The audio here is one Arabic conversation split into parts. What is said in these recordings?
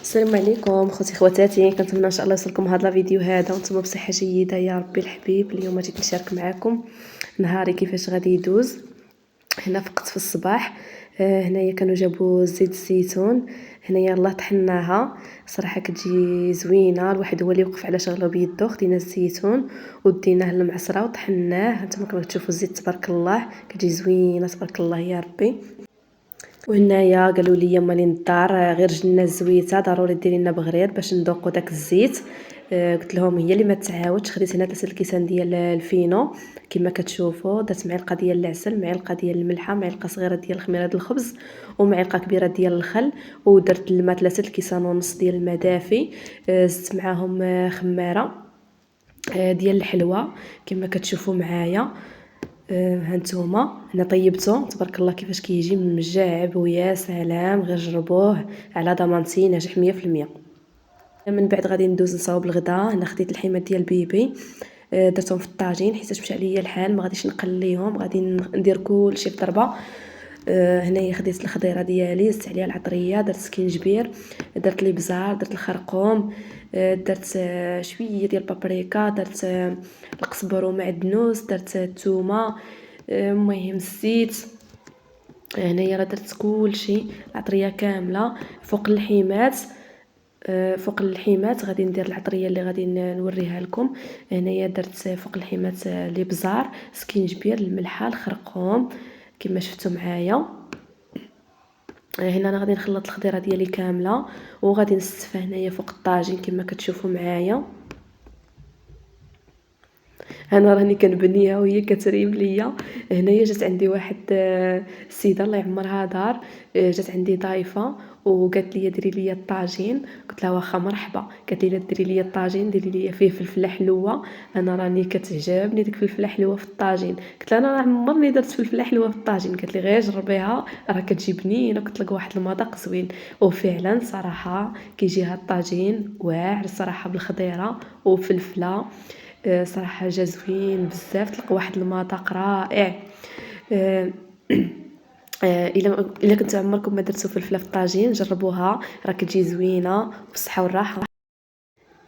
السلام عليكم خوتي خواتاتي، كنتمنى ان شاء الله يوصلكم هذا الفيديو هذا وانتم بصحه جيده يا ربي الحبيب. اليوم جيت نشارك معكم نهاري كيفاش غادي يدوز. هنا فقط في الصباح. هنايا كانوا جابوا زيت الزيتون، هنايا يلاه طحناها. صراحه كتجي زوينه، الواحد هو اللي يوقف على شغله بيدو. خدينا الزيتون وديناه للمعصره وطحناه. هانتوما كما كتشوفوا الزيت تبارك الله كتجي زوينه تبارك الله يا ربي. وهنايا قالوا لي مالين الدار غير جنه الزويته ضروري ديري لنا بغرير باش نذوقوا داك الزيت. قلت لهم هي اللي ما تعاودش. خديت هنا 3 الكيسان ديال الفينو كما كتشوفوا، درت معلقه ديال العسل، معلقه ديال الملحه، معلقه صغيره ديال خميره الخبز ومعلقه كبيره ديال الخل. ودرت الماء 3 الكيسان ونص ديال الماء دافي. زدت معاهم خماره ديال الحلوه كما كتشوفوا معايا. هانتوما انا طيبته تبارك الله كيفاش كيجي مجعب ويا سلام، غير جربوه على ضمانتي ناجح 100%. من بعد غادي ندوز نصاوب الغداء. انا خديت الحيمه ديال بيبي درتهم في الطاجين حيت مشى عليا الحال ما غاديش نقليهم، غادي ندير كلشي في ضربه. هنايا خديت الخضيره ديالي، زدت عليها العطريه، درت سكينجبير، درت الابزار، درت الخرقوم، درت شويه ديال البابريكا، درت القزبر ومعدنوس، درت الثومه، المهم الزيت. هنايا راه درت كلشي العطريه كامله فوق اللحيمات. فوق اللحيمات غادي ندير العطريه اللي غادي نوريها لكم. هنايا درت فوق اللحيمات الابزار، سكينجبير، الملحه، الخرقوم كما شفتوا معايا. هنا انا غادي نخلط الخضيره ديالي كامله وغادي نستفها هنايا فوق الطاجين كما كتشوفوا معايا. انا راني كنبنيها وهي كتريم ليا. هنايا جات عندي واحد السيده الله يعمرها دار، جات عندي ضيفه وقالت لي ديري لي الطاجين. قلت لها واخا مرحبا. قالت لي ديري لي الطاجين ديري لي فيه فلفله حلوه، انا راني كتعجبني ديك الفلفله حلوه في الطاجين. قلت لها انا عمرني درت فلفله حلوه في الطاجين. قالت لي غير جربيها راه كتجي بنينه وكتلقى واحد المذاق زوين. وفعلا صراحه كيجي هاد الطاجين واعر الصراحه بالخضيره وفلفله. صراحه جا زوين بزاف، تلقى واحد المذاق رائع. الا كنتو عمركم ما درتو فلفله في الطاجين جربوها راه كتجي زوينه بالصحه والراحه.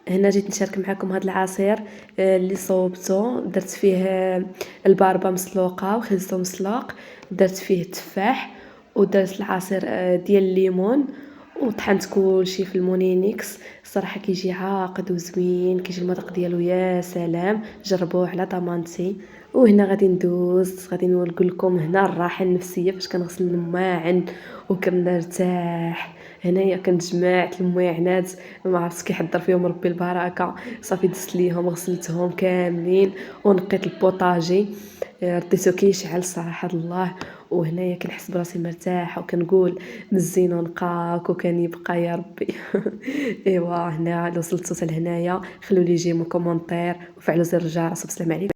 هنا جيت نشارك معكم هذا العصير اللي صوبته. درت فيه الباربه مسلوقه وخيزو مسلوق، درت فيه التفاح ودرت العصير ديال الليمون وطحنت كلشي في المونينيكس. صراحه كيجي عاقد وزوين، كيجي المذاق ديالو يا سلام، جربوه على ضمانتي. وهنا غادي ندوز غادي نقول لكم هنا الراحه النفسيه فاش كنغسل الماعن وكنرتاح. هنايا كنت جمعت المواعنات ما عرفتش كيحضر فيهم ربي البركه. صافي دزت ليهم غسلتهم كاملين ونقيت البوطاجي رديتو كيشعل صراحه الله. وهنايا كنحس براسي مرتاحه وكنقول مزيان ونقاك وكان يبقى يا ربي. ايوا هنا لو وصلتوا حتى لهنايا خلوا لي جيم كومونتير وفعلوا زر الجرس. والسلام عليكم.